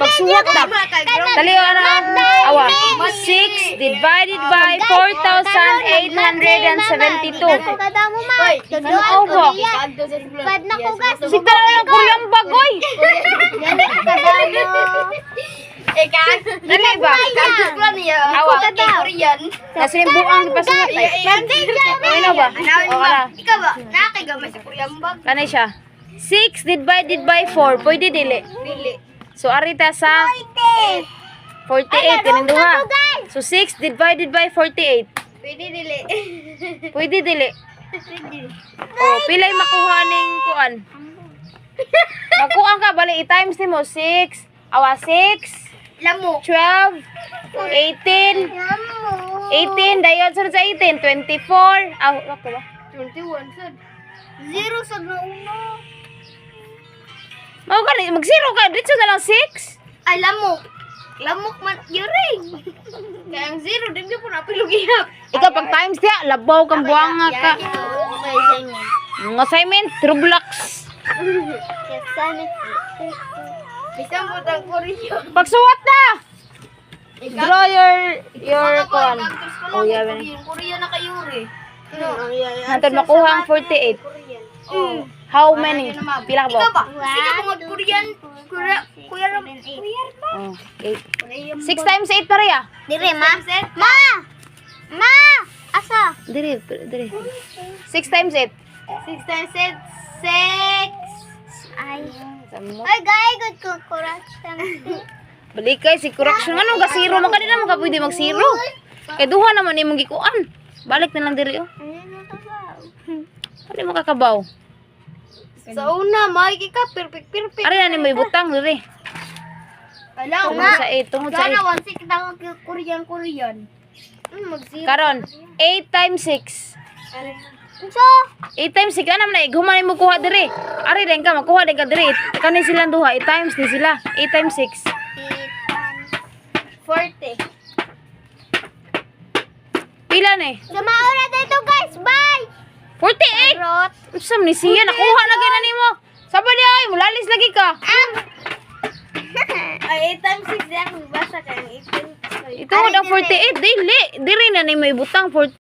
Pagsuwat na. Dali ano? Awa. 6 divided by 4,872. Ano ba? Bad na ko gas. Si tala ng kuryang bagoy. Dali ba? Awa. Kasi yung buang ipasuwat eh. Ano ba? O ala. Ikaw ba? Nakakigamay sa kuryang bag. Kanay siya. 6 divided by 4. Pwede dili. Dili. So, arita sa 48. Tininduha. So, 6 divided by 48. Pwede dili. Pwede dili. Oh, pilay makuha ning kuan. Magkuan ka, bali i-times nimo 6. Awa 6, Lamok. 12, 18, 18 dayon sunod sa 18, 24. Wako ba? 21 sad. Zero sad na uno. Mao ka mag-zero ka, dito na lang 6. Ay, lamok. Lamok man, yuri. Kaya ang zero, din po napilugihap. Ikaw pag times dia, labaw kang buanga ka. Mga assignment, Roblox. Bisang butang Korea. Pagsuwat na. Draw your kuan. Oh, yeah, man. Korea na kayuri. Hantod makuha ang 48. How many? Pila ka Ikaw ba? ba? Sige po mag-Korean. Kuya Ram. Oh, 8. 6 times 8 pare ya? Dire, ma. Ma! Ma! Asa? Diri. 6 times 8. 6 times 8. 6. Ay. Samo. Ay, gay, good ko. Correction. Balik kay si correction ano ga zero man kanina man ka pwede mag zero. Kay duha naman imong gikuan. Balik na lang diri oh. Ano mo kakabaw? Sa una, makikika. Perfect. Ari na ni may butang diri. Alam, Tungod sa 8, tungod sa 8. Gana, once kita Korean. Mag-zero. Karon, 8 times 6. So, 8 times 6 anam na iguman mo kuha diri. Ari din ka makuha din ka diri. Kani silang duha, 8 times ni sila. 8 times 6. 40. Pila ni? Gamaon na dito, guys. Bye! 48. Rot. Usam ni siya nakuha na gyud nimo. Sabi di ay mulalis lagi ka. Ay, 8 times 6 yan. Basta kayo. 18. Ito daw 48 dili. Diri na ni may butang 48.